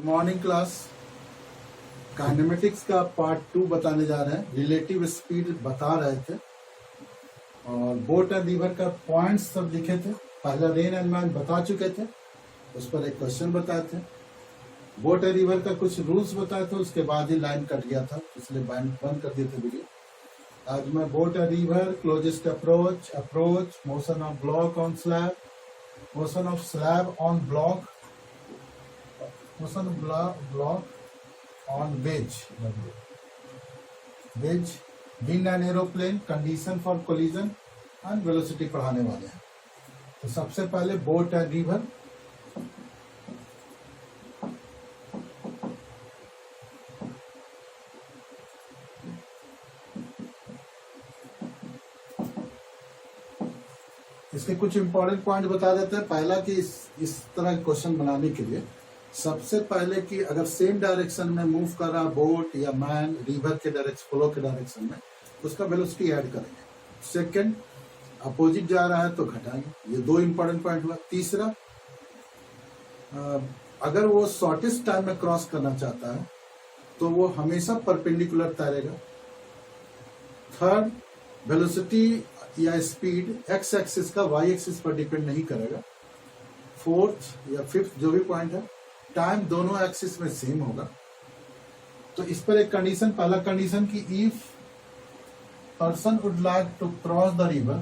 Morning class kinematics का part 2 बताने जा रहे हैं। रिलेटिव स्पीड बता रहे थे और बोट एंड रिवर का पॉइंट्स सब लिखे थे। पहला रेन एंड मैन बता चुके थे, उस पर एक क्वेश्चन बताए थे। बोट एंड रिवर का कुछ रूल्स बताए थे, उसके बाद ही लाइन कट गया था, इसलिए बंद कर दिए थे वीडियो। आज मैं boat and river, closest approach, motion of block on slab, motion of slab on block, motion block on wedge, wind and aeroplane, condition for collision and velocity पढ़ाने वाले हैं। तो सबसे पहले बोट एंड रिवर। इसके कुछ इंपॉर्टेंट पॉइंट बता देते हैं। पहला कि इस तरह के क्वेश्चन बनाने के लिए सबसे पहले कि अगर सेम डायरेक्शन में मूव कर रहा बोट या मैन रिवर के डायरेक्शन, फ्लो के डायरेक्शन में, उसका वेलोसिटी ऐड करेंगे। सेकंड, अपोजिट जा रहा है तो घटाएंगे। ये दो इंपॉर्टेंट पॉइंट हुआ। तीसरा, अगर वो शॉर्टेस्ट टाइम में क्रॉस करना चाहता है तो वो हमेशा परपेंडिकुलर तैरेगा। थर्ड, वेलोसिटी या स्पीड एक्स एक्सिस का वाई एक्सिस पर डिपेंड नहीं करेगा। फोर्थ या फिफ्थ जो भी पॉइंट है, टाइम दोनों एक्सिस में सेम होगा। तो इस पर एक कंडीशन, पहला कंडीशन कि if person would like to cross the river,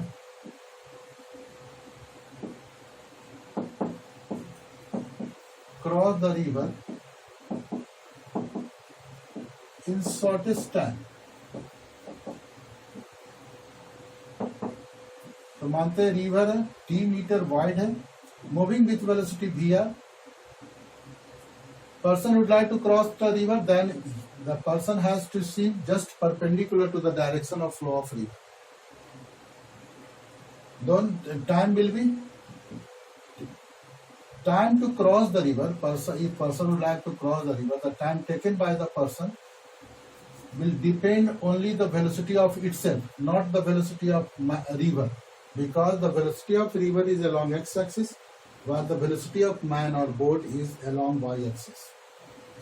in shortest time, तो मानते हैं रिवर है, 3 मीटर वाइड है, moving with velocity v r, person would like to cross the river, then the person has to swim just perpendicular to the direction of flow of river. Then time will be time to cross the river. If person would like to cross the river, the time taken by the person will depend only the velocity of itself, not the velocity of river, because the velocity of river is along x-axis, while the velocity of man or boat is along y-axis.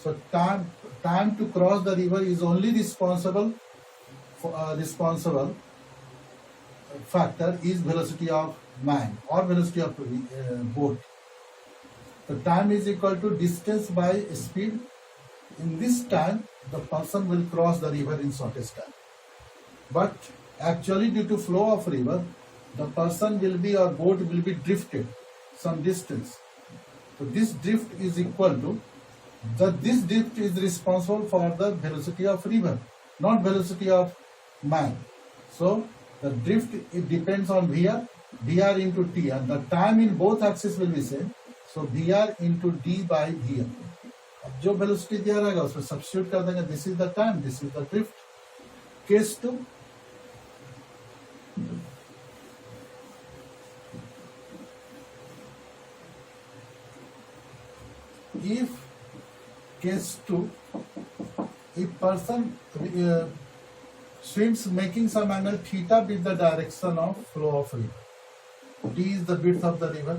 So time to cross the river is only responsible factor is velocity of man or velocity of boat. The time is equal to distance by speed. In this time, the person will cross the river in shortest time. But actually, due to flow of river, the person will be or boat will be drifted some distance. So this drift is equal to this drift is responsible for the velocity of river, not velocity of man. So the drift, it depends on vr into t, and the time in both axes will be same. So vr into d by vm. अब जो velocity दिया रहेगा उसमें substitute कर देंगे। This is the time, this is the drift. Case 2, if case 2, if person swims making some angle theta with the direction of flow of river, d is the width of the river,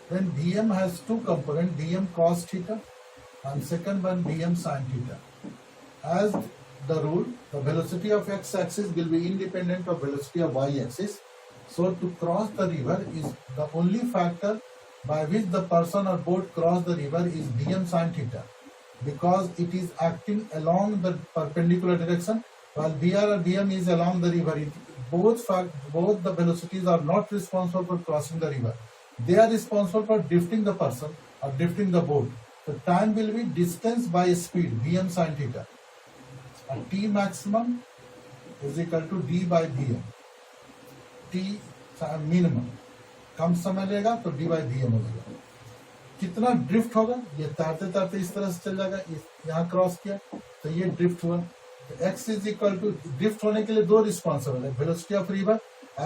then Vm has two components, Vm cos theta and second one Vm sin theta. As the rule, the velocity of x-axis will be independent of velocity of y-axis. So to cross the river is the only factor by which the person or boat cross the river is Vm sin theta, because it is acting along the perpendicular direction, while Vr or Vm is along the river. Both the velocities are not responsible for crossing the river. They are responsible for drifting the person or drifting the boat. The time will be distance by speed, Vm sin theta. And T maximum is equal to d by Vm. T minimum कम समय लेगा तो D by V M हो जाएगा। कितना drift होगा, ये तैरते तैरते इस तरह से चल जाएगा, यहाँ क्रॉस किया तो ये ड्रिफ्ट हुआ। तो X is equal to, drift होने के लिए दो रिस्पॉन्सिबल है, velocity of river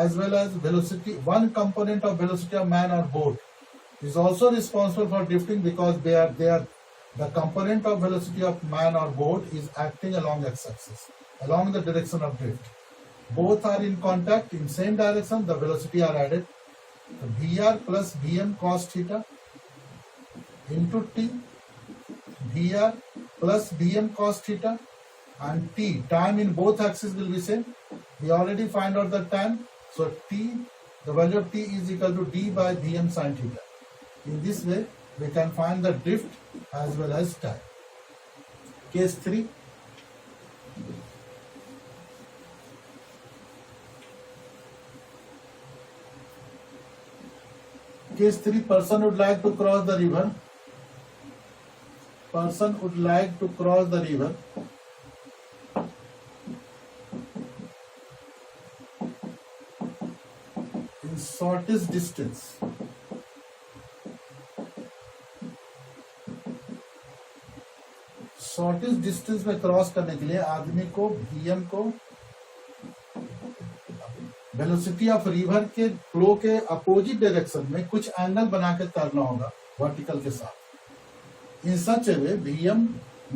as well as velocity, one component of velocity of man और boat is also responsible for drifting, because they are the component of velocity of man और boat is acting along X axis, along the direction of drift. Both are in contact in same direction, the velocity are added. तो Vr plus Vm cos theta into T, VR plus Dm cos theta, and t, time in both axes will be same. We already find out the time, so t, the value of t is equal to d by Dm sin theta. In this way, we can find the drift as well as time. Case 3. Case 3, person would like to cross the river. Person would like to cross the river in shortest distance. Shortest distance में cross करने के लिए आदमी को Vm को velocity of river के flow के opposite direction में कुछ एंगल बना के तैरना होगा वर्टिकल के साथ। इन सच ए वे Vm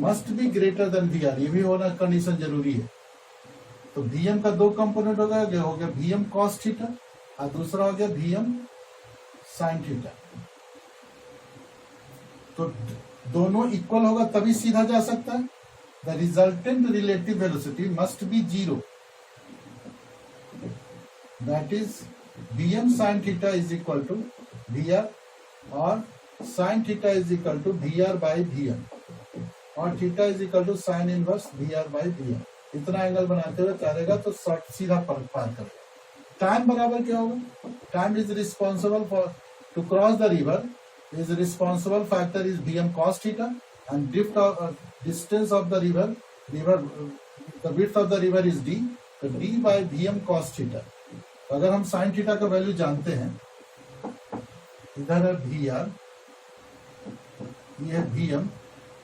must be greater than Vr, ये भी होना कंडीशन जरूरी है। तो Vm का दो कंपोनेंट हो गया Vm cos थीटा और दूसरा हो गया Vm sin थीटा। तो दोनों इक्वल होगा तभी सीधा जा सकता है। The resultant relative velocity must be 0, that is Vm sin theta is equal to Vr और sin theta is equal to Vr by Vm और theta is equal to sine inverse Vr by Vm। इतना angle बनाते हुए करेगा तो सीधा पार करेगा। Time बराबर क्या होगा? Time is responsible for to cross the river is responsible factor is Vm cos theta, and drift of distance of the river, the width of the river is d, तो d by Vm cos theta। अगर हम sin theta का value जानते हैं, इधर है Vr, ये है Vm,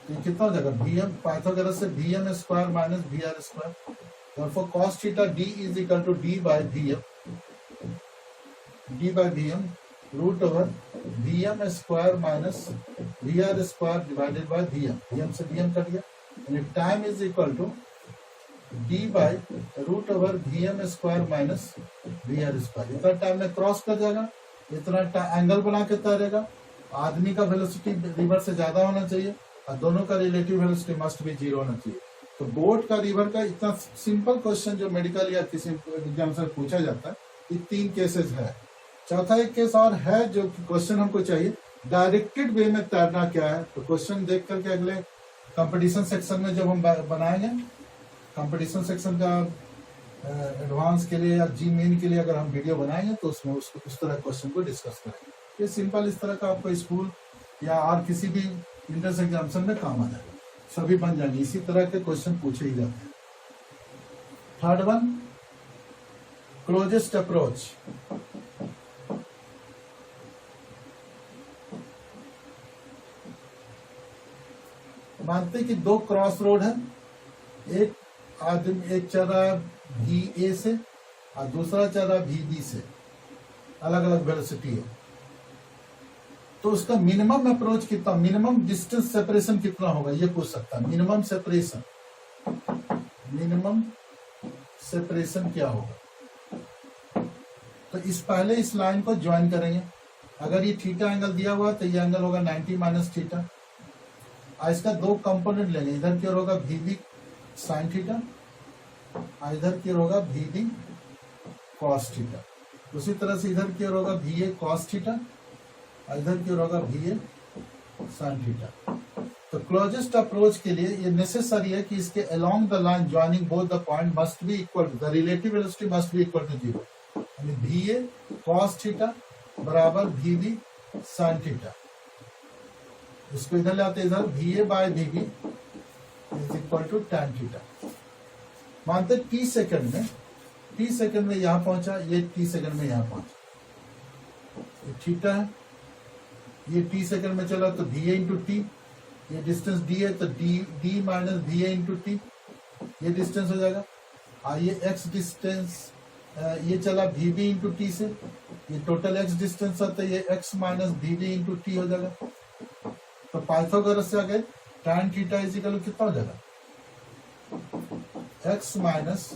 ये कितना हो जाएगा? Vm पाइथागोरस से Vm square minus Vr square, therefore cos theta d is equal to d by Vm root over Vm square minus Vr square divided by Vm से Vm कट गया, यानी time is equal to d by root over Vm square minus Vr square. इतना time में cross कर जाएगा, इतना angle बना के तैरेगा। आदमी का वेलोसिटी रिवर से ज्यादा होना चाहिए और दोनों का रिलेटिव वेलोसिटी मस्ट भी 0 होना चाहिए। तो बोट का रिवर का इतना सिंपल क्वेश्चन जो मेडिकल या किसी एग्जाम से पूछा जाता है, ये 3 केसेस है। चौथा एक केस और है जो क्वेश्चन हमको चाहिए, डायरेक्टेड वे में तैरना क्या है। तो क्वेश्चन देख करके अगले कंपटीशन सेक्शन में जब हम बनाएंगे, कंपटीशन सेक्शन का एडवांस के लिए या जी मेन के लिए अगर हम वीडियो बनाएंगे तो उसमें उसको उस तरह क्वेश्चन को डिस्कस करेंगे। ये सिंपल इस तरह का आपको स्कूल या और किसी भी इंट्रेंस एग्जामिनेशन में काम आ जाएगा, सभी बन जाएंगे। इसी तरह के क्वेश्चन पूछे ही जाते हैं। Third one, closest approach. मानते कि 2 क्रॉस रोड है, एक आदमी एक चल रहा है VA से और दूसरा चल रहा है VB से, अलग अलग वेलोसिटी है। तो उसका मिनिमम अप्रोच कितना, मिनिमम डिस्टेंस सेपरेशन कितना होगा ये पूछ सकता है। मिनिमम सेपरेशन क्या होगा? तो इस पहले इस लाइन को ज्वाइन करेंगे। अगर ये थीटा एंगल दिया हुआ तो ये एंगल होगा 90 माइनस थीटा। इसका 2 कंपोनेंट लेंगे, इधर की ओर होगा VB sin थीटा और इधर की ओर होगा VB cos थीटा। उसी तरह से इधर की ओर होगा VA cos थीटा और इधर की ओर होगा VA sin थीटा। तो क्लोजेस्ट अप्रोच के लिए ये नेसेसरी है कि इसके along the line joining both the point must be equal to, the relative velocity must be equal to 0, यानी VA cos थीटा बराबर VB sin थीटा। इसको इधर लाते इधर VA by VB is equal to tan theta. मानते t second में यहां पहुंचा, ये t सेकंड में यहां पहुंचा, ये थीटा है, ये t सेकंड में चला तो VA इंटू टी, ये डिस्टेंस d है तो d minus VA into T, ये डिस्टेंस हो जाएगा। और ये x डिस्टेंस ये चला VB इंटू टी से, ये टोटल x डिस्टेंस है तो ये x minus VB into T हो जाएगा। तो पाइथागोरस से आगे tan थीटा इज इक्वल कितना हो जाएगा? x minus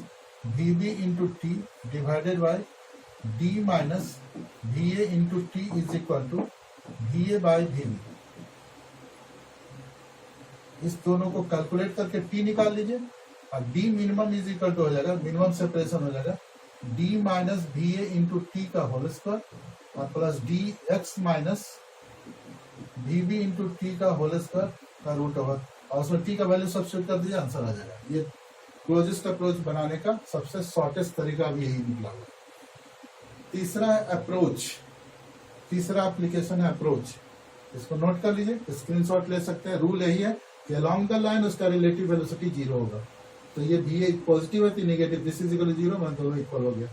VB into t divided by d minus VA into t is equal to VA by VB। इस दोनों को कैलकुलेट करके टी निकाल लीजिए और d minimum is equal to हो जाएगा, मिनिमम सेपरेशन हो जाएगा d minus v a into t का होल स्क्वायर और plus d x minus v b into t का होल स्क्वायर का रूट ओवर, और उसमें टी का वैल्यू सब्स्टिट्यूट कर दीजिए, आंसर आ जाएगा। ये क्लोजेस्ट अप्रोच बनाने का सबसे शॉर्टेस्ट तरीका भी यही निकला हुआ। तीसरा है अप्रोच, तीसरा एप्लीकेशन है अप्रोच। इसको नोट कर लीजिए, स्क्रीनशॉट ले सकते हैं। रूल यही है कि अलोंग द लाइन उसका रिलेटिव वेलोसिटी जीरो होगा। तो ये बी ए पॉजिटिव है, negative, this is equal to zero, मतलब दोनों इक्वल हो गया।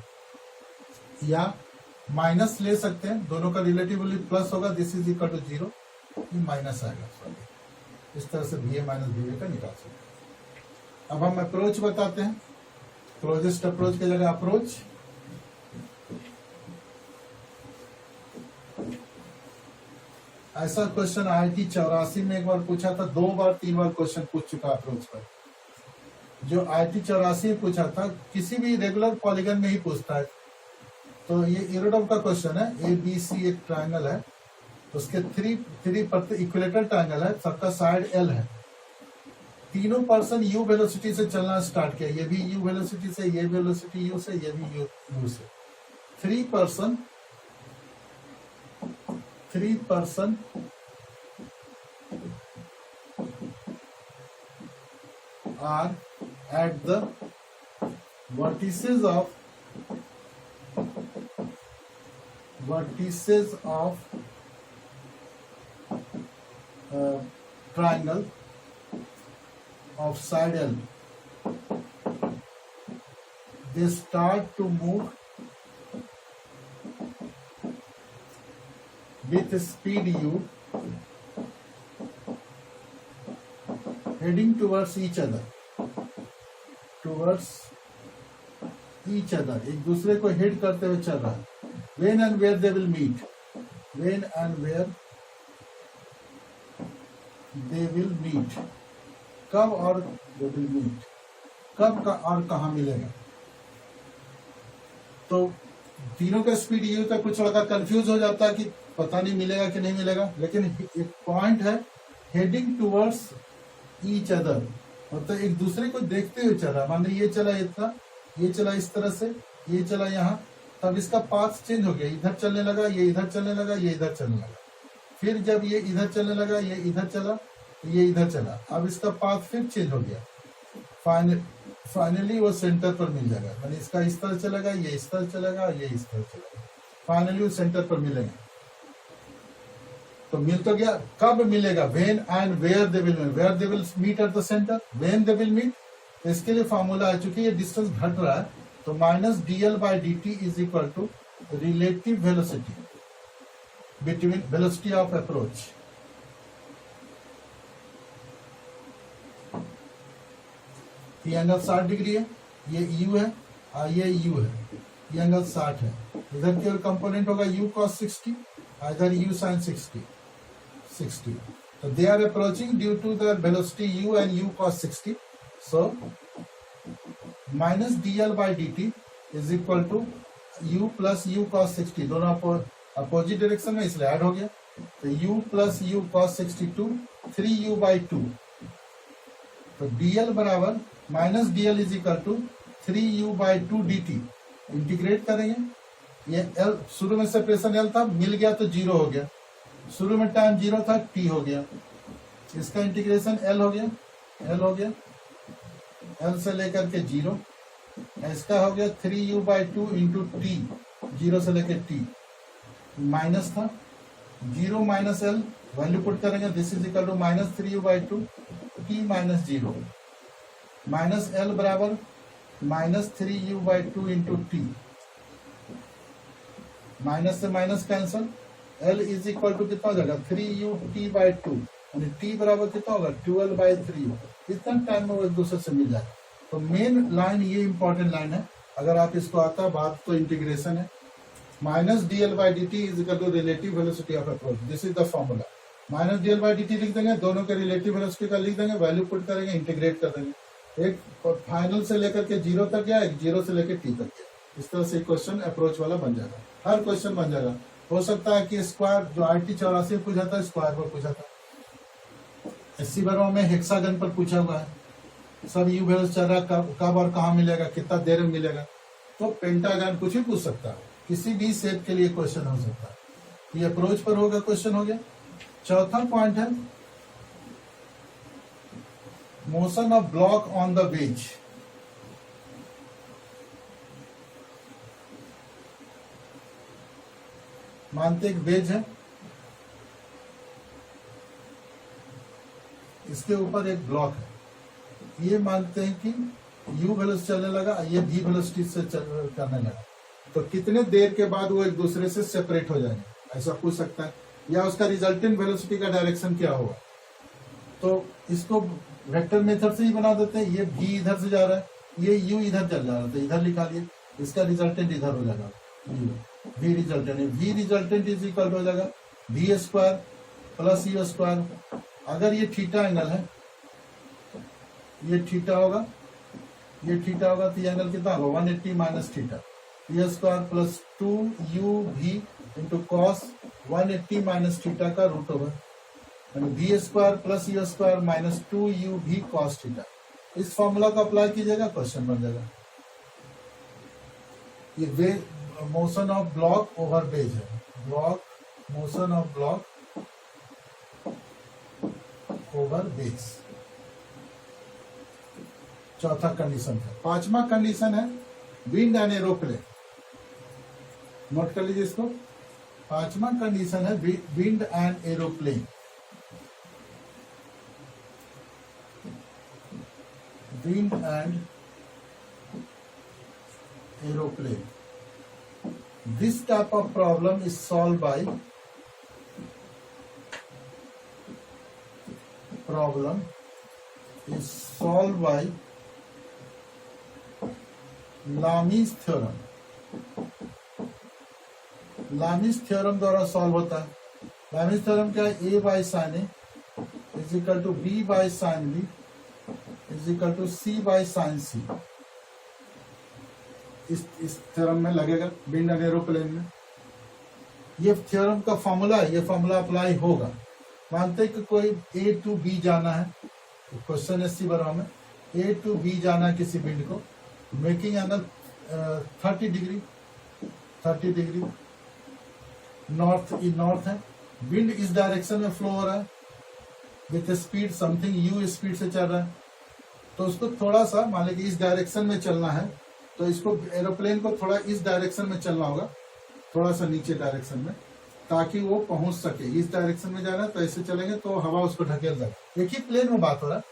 या माइनस ले सकते हैं, दोनों का रिलेटिव वैल्यू प्लस होगा, this is equal to zero, ये माइनस आएगा। इस तरह से B A minus B A का निकाल सकते हैं। अब हम अप्रोच बताते हैं, क्लोजेस्ट अप्रोच की जगह अप्रोच। ऐसा क्वेश्चन IIT 84 में एक बार पूछा था, 2 बार 3 बार क्वेश्चन पूछ चुका अप्रोच पर। जो IIT 84 में पूछा था, किसी भी रेगुलर पॉलीगन में ही पूछता है। तो ये इरोडम का क्वेश्चन है, ABC एक ट्रायंगल है, उसके थ्री इक्विलेटरल ट्रायंगल है, सबका साइड L है। तीनों पर्सन U वेलोसिटी से चलना स्टार्ट किया, ये भी U वेलोसिटी से, ये वेलोसिटी U से, ये भी U से। Three person are at the vertices of triangle of side L. They start to move with speed U heading towards each other, एक दूसरे को हिट करते हुए चल रहा है। When and where they will meet, कब और they will meet, कब का और कहाँ मिलेगा। तो तीनों का स्पीड यू तक कुछ लड़का कंफ्यूज हो जाता है कि पता नहीं मिलेगा कि नहीं मिलेगा, लेकिन एक पॉइंट है हेडिंग टुवर्ड्स ईच अदर, मतलब एक दूसरे को देखते हुए चल रहा है। मान लो ये चला इतना, ये चला इस तरह से, ये चला यहाँ, तब इसका पाथ चेंज हो गया, इधर चलने लगा, ये इधर चलने लगा, ये इधर चलने लगा। फिर जब ये इधर चलने लगा, ये इधर चला, ये इधर चला, अब इसका पाथ फिर चेंज हो गया। फाइनली वो सेंटर पर मिल जाएगा, यानी इसका इस तरह चलेगा, ये इस तरह चलेगा, ये इस तरह चलेगा, फाइनली वो सेंटर पर मिलेंगे। तो मिल तो गया, कब मिलेगा, when and where they will meet at the centre, when they will meet. तो इसके लिए फॉर्मूला है, चूंकि ये डिस्टेंस घट रहा है, तो minus dl/dt is equal to relative velocity between velocity of approach. ये एंगल 60 डिग्री है, ये U है और ये U है, ये एंगल 60 है। इधर की ओर कंपोनेंट होगा U cos 60, इधर U sin 60। So they are approaching due to the velocity U and U cos 60. So minus dl/dt is equal to U plus U cos 60, दोनों अपोजिट डायरेक्शन में, इसलिए ऐड हो गया। तो U plus U cos 62 3U/2। तो dl बराबर minus dl is equal to 3U/2 dt। Integrate करेंगे, ये L शुरू में सेपरेशन L था, मिल गया तो 0 हो गया, शुरू में टाइम 0 था, t हो गया, इसका इंटीग्रेशन L हो गया, L से लेकर के 0, इसका हो गया 3U/2 इंटू टी, 0 से लेकर t, माइनस था 0 माइनस L, वैल्यू पुट करेंगे, this is equal to minus 3U/2 t minus 0, minus L बराबर minus 3U/2 into t, minus से minus cancel, L is equal to कितना हो जाएगा 3U/t/2, यानी t बराबर कितना होगा 12/3। इतना टाइम में वो एक दूसरे से मिल जाएगा। तो मेन लाइन ये इंपॉर्टेंट लाइन है, अगर आप इसको आता है बात तो इंटीग्रेशन है, minus dl/dt is equal to relative velocity of approach, this is the formula. Minus dl/dt लिख देंगे, दोनों के रिलेटिव वेलोसिटी का लिख देंगे, वैल्यू पुट करेंगे, इंटीग्रेट कर देंगे। एक फाइनल से लेकर के 0 तक गया, एक 0 से लेकर t तक गया। इस तरह से क्वेश्चन अप्रोच वाला बन जाएगा, हर क्वेश्चन बन जाएगा। हो सकता है कि स्क्वायर जो IIT 84 पूछा था, स्क्वायर पर पूछा था, 80 बार में हेक्सागन पर पूछा हुआ है, सब यू वेलोसिटी चल रहा है, कब और कहाँ मिलेगा, कितना देर में मिलेगा। तो पेंटागन कुछ भी पूछ सकता है, किसी भी शेप के लिए क्वेश्चन हो सकता है। ये अप्रोच पर होगा क्वेश्चन हो गया। चौथा पॉइंट है motion of block on the ways. मानते एक वेज है, इसके ऊपर एक ब्लॉक है, ये मानते हैं कि u वेलोसिटी चलने लगा, ये v वेलोसिटी से करने लगा, तो कितने देर के बाद वो एक दूसरे से सेपरेट हो जाएंगे, ऐसा पूछ सकता है। या उसका रिजल्टेंट वेलोसिटी का डायरेक्शन क्या होगा। तो इसको वेक्टर मेथड से ही बना देते हैं। ये v इधर से जा रहा है, ये u इधर चल जा रहा है, तो इधर लिखा दिए, इसका रिजल्टेंट इधर हो जाएगा v resultant. v resultant is equal हो जाएगा v square plus u square. अगर ये थीटा एंगल है, ये थीटा होगा, ये थीटा होगा, तो ये एंगल कितना होगा 180 माइनस थीटा, ये square plus 2uv into cos 180 minus theta का रूट ओवर, यानी v square plus u square minus 2uv cos theta. इस फॉर्मूला को अप्लाई कीजिएगा, क्वेश्चन बन जाएगा। ये वे motion of block over base है, block motion of block over base. चौथा कंडीशन है। पांचवा कंडीशन है विंड एंड एरोप्लेन। नोट कर लीजिए इसको। पांचवा कंडीशन है wind and aeroplane. Wind and aeroplane, this type of problem is solved by Lami's theorem. Lami's theorem द्वारा सॉल्व होता है। लामीज थ्योरम क्या है, a by sine A is equal to b by sine B is equal to c by sine C. इस theorem में लगेगा विंड एंड एरोप्लेन में। ये थ्योरम का फॉर्मूला है, ये फॉर्मूला अप्लाई होगा। मानते हैं कि कोई ए टू बी जाना है, क्वेश्चन 80 बार में ए टू बी जाना है किसी विंड को, मेकिंग एंगल 30 डिग्री नॉर्थ है। विंड इस डायरेक्शन में फ्लो हो रहा है with speed something u speed से चल रहा है, तो उसको थोड़ा सा मान लीजिए इस डायरेक्शन में चलना है, तो इसको एरोप्लेन को थोड़ा इस डायरेक्शन में चलना होगा, थोड़ा सा नीचे डायरेक्शन में, ताकि वो पहुंच सके। इस डायरेक्शन में जाना है तो ऐसे चलेंगे तो हवा उसको ढकेल देगा। एक ही प्लेन में बात हो रहा है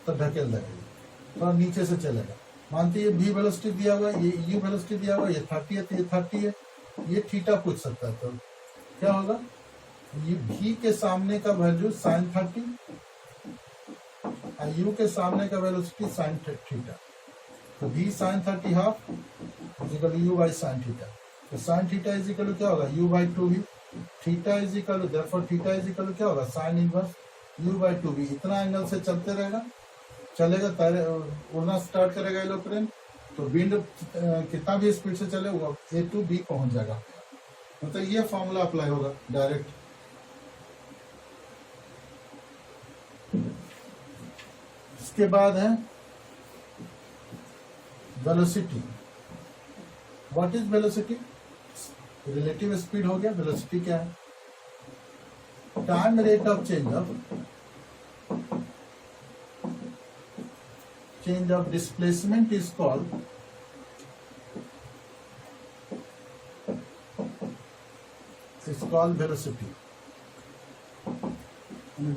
तो ढकेल देगा, थोड़ा नीचे से चलेगा। मानते ये v वेलोसिटी दिया हुआ है, ये u वेलोसिटी दिया हुआ है, ये 30 है तो ये 30 है, ये थीटा पूछ सकता है। तो क्या होगा, ये v के सामने का वैल्यू साइन 30 और u के सामने का वेलोसिटी साइन थीटा, तो v sine 30 half is equal to u by sine theta. तो sine theta is equal to क्या होगा, u by 2v। Theta is equal to therefore theta is equal to क्या होगा, sine inverse u by 2v। इतना angle से चलते रहेगा, चलेगा, उड़ना स्टार्ट करेगा एरोप्लेन, तो विंड कितना भी स्पीड से चले वो ए टू बी पहुंच जाएगा। मतलब ये फॉर्मूला अप्लाई होगा डायरेक्ट। इसके बाद है velocity. What is velocity, relative speed हो गया। वेलोसिटी क्या है, time rate of change of displacement is called velocity।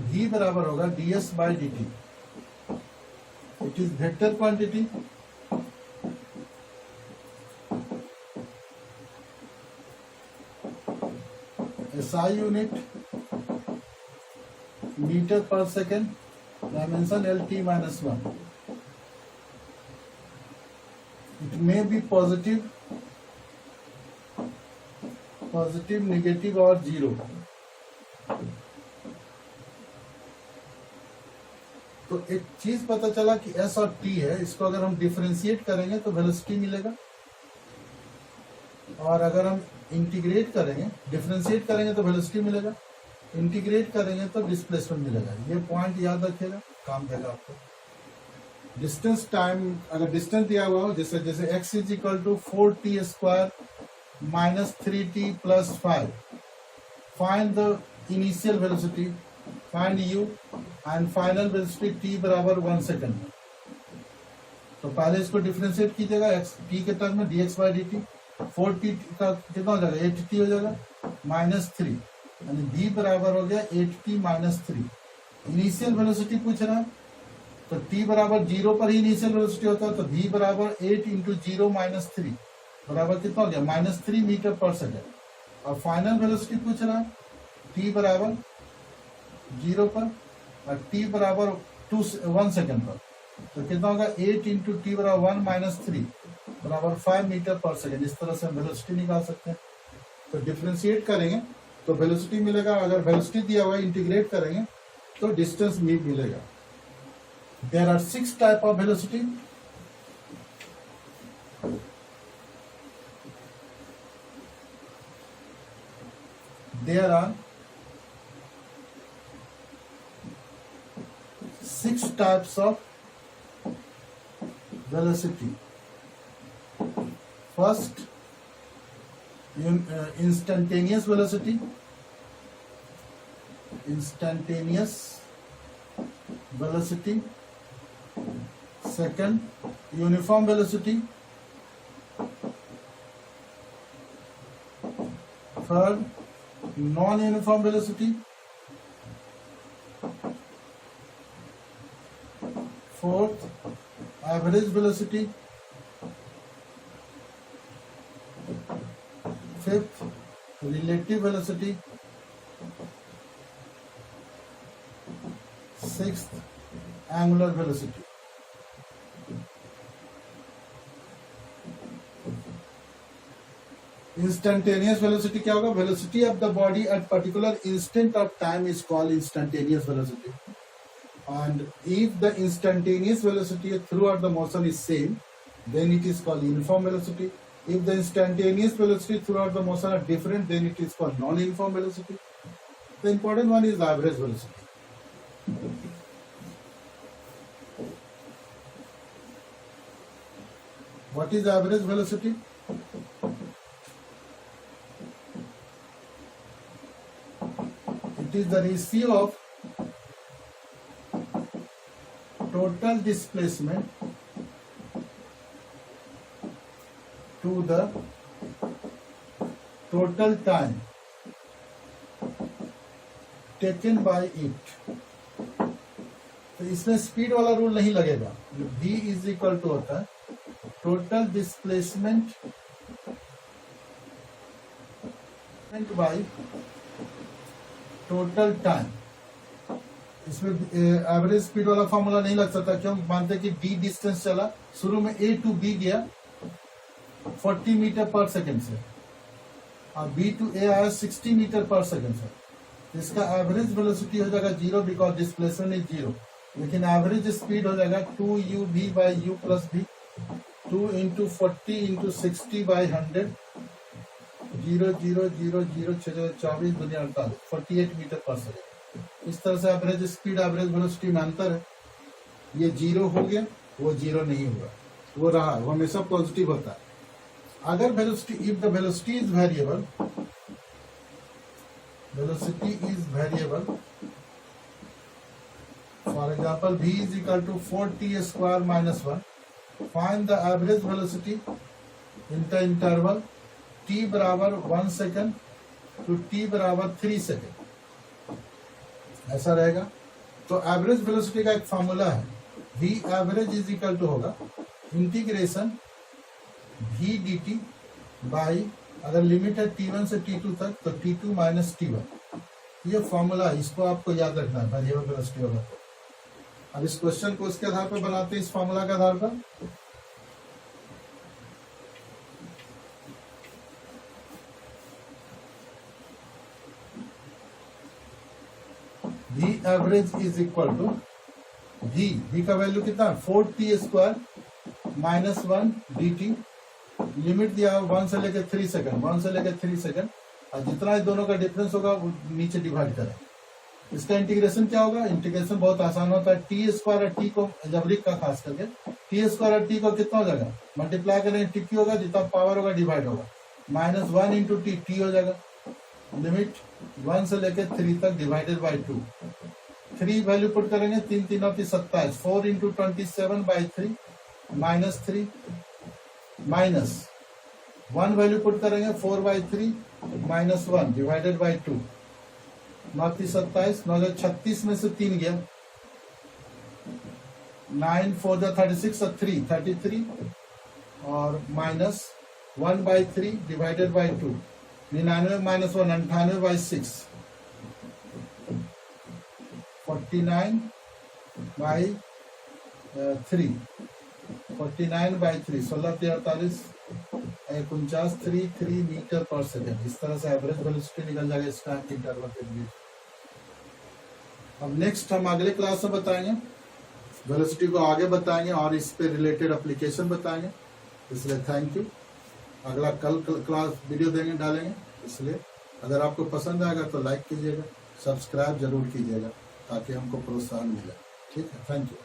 v बराबर होगा ds by dt। it is vector quantity SI unit meter per second, dimension LT minus 1। It may be positive, negative और zero. तो एक चीज पता चला कि S और T है, इसको अगर हम डिफरेंशिएट करेंगे तो वेलोसिटी मिलेगा, और अगर हम इंटीग्रेट करेंगे, डिफरेंशिएट करेंगे तो वेलोसिटी मिलेगा। इंटीग्रेट करेंगे तो डिस्प्लेसमेंट मिलेगा। ये पॉइंट याद रखिएगा, काम देगा आपको। डिस्टेंस टाइम, अगर डिस्टेंस दिया हुआ हो जैसे जैसे x is equal to 4t square minus 3t plus 5, find the initial velocity, find u and final velocity t बराबर 1 सेकेंड। तो पहले इसको डिफरेंशिएट कीजिएगा x t के टर्म में dx बाई dt। 4t का कितना हो जाएगा, 8t हो जाएगा माइनस 3, यानी v बराबर हो गया 8t माइनस 3। इनिशियल वेलोसिटी पूछ रहा है, तो t बराबर 0 पर ही इनिशियल वेलोसिटी होता है, तो v बराबर 8 इंटू 0 माइनस 3 बराबर कितना हो गया, माइनस 3 मीटर पर सेकेंड। और फाइनल वेलोसिटी पूछ रहा है, t बराबर 0 पर और t बराबर 1 सेकेंड पर, तो कितना होगा 8 इंटू टी बराबर 1 माइनस 3 बराबर 5 मीटर पर सेकेंड। इस तरह से हम वेलोसिटी निकाल सकते हैं। तो डिफ्रेंशिएट करेंगे तो वेलोसिटी मिलेगा। अगर वेलोसिटी दिया हुआ इंटीग्रेट करेंगे तो डिस्टेंस मिलेगा। There are 6 type of velocity. There are 6 types of velocity. First, instantaneous velocity. Instantaneous velocity. Second, uniform velocity. Third, non-uniform velocity. Fourth, average velocity. Fifth, relative velocity. Sixth, angular velocity. Instantaneous velocity क्या होगा? Velocity of the body at particular instant of time is called instantaneous velocity. And if the instantaneous velocity throughout the motion is same, then it is called uniform velocity. If the instantaneous velocity throughout the motion are different, then it is called non-uniform velocity. The important one is average velocity. What is average velocity? It is the ratio of total displacement to the total time taken by it. तो इसमें speed वाला rule नहीं लगेगा। v is equal to होता है total displacement by total time. इसमें average speed वाला formula नहीं लग सकता, क्यों? मानते कि d डिस्टेंस चला, शुरू में a टू b गया 40 मीटर पर सेकेंड से और b टू a आया 60 मीटर पर सेकेंड से। इसका एवरेज वेलोसिटी हो जाएगा 0 बिकॉज डिस्प्लेसमेंट इज 0, लेकिन एवरेज स्पीड हो जाएगा 2uv by u plus v, 2 into 40 into 60 by 100, 0 0 0 0 24 दुनिया 48 48 मीटर पर सेकेंड। इस तरह से एवरेज स्पीड एवरेज वेलोसिटी में अंतर है। ये 0 हो गया, वो 0 नहीं हुआ, वो रहा, वो हमेशा पॉजिटिव होता है। अगर velocity, if the velocity is variable, velocity is variable, for example v is equal to 4t square minus 1, find the average velocity in the interval t बराबर 1 सेकेंड to t बराबर 3 सेकेंड, ऐसा रहेगा। तो average velocity का एक formula है, v average is equal to होगा integration v dt by, अगर लिमिट है t1 से t2 तक तो t2 माइनस t1। ये फॉर्मूला है, इसको आपको याद रखना है वेरिएबल वेलोसिटी होगा तो। अब इस क्वेश्चन को उसके आधार पर बनाते हैं, इस फॉर्मूला के आधार पर। v average is equal to v का वैल्यू कितना, 4t square minus 1 dt, limit दिया 1 से लेकर 3 सेकंड, 1 से लेकर 3 सेकंड, और जितना दोनों का डिफरेंस होगा वो नीचे डिवाइड करें। इसका इंटीग्रेशन क्या होगा? इंटीग्रेशन बहुत आसान होता है। टी स्क्वायर और टी को अलजेब्रिक का खास करके टी स्क्वायर और टी को कितना हो जाएगा? मल्टीप्लाई करेंगे टी क्यू होगा, जितना पावर होगा डिवाइड होगा, -1 इंटू टी, टी हो जाएगा। लिमिट 1 से लेके 3 तक डिवाइडेड बाई 2। 3 वैल्यू पुट करेंगे, 3 3 होती 27, 4 इंटू 27/3 -3 माइनस 1 वैल्यू पुट करेंगे 4/3 -1 डिवाइडेड बाई 2। 9 27, 9 36 में से 3 गया, 9 4 36 और 3 33 और -1/3 डिवाइडेड बाई 2। 99 -1 98/6 49/3 49/3 16 48 3 मीटर पर सेकेंड। इस तरह से एवरेज वेलोसिटी निकल जाएगा इस टाइम इंटरवल के लिए। अब नेक्स्ट हम अगले क्लास में बताएंगे, वेलोसिटी को आगे बताएंगे और इस पे रिलेटेड एप्लीकेशन बताएंगे। इसलिए थैंक यू। अगला कल क्लास वीडियो डालेंगे। इसलिए अगर आपको पसंद आएगा तो लाइक कीजिएगा, सब्सक्राइब जरूर कीजिएगा ताकि हमको प्रोत्साहन मिले। ठीक है, थैंक यू।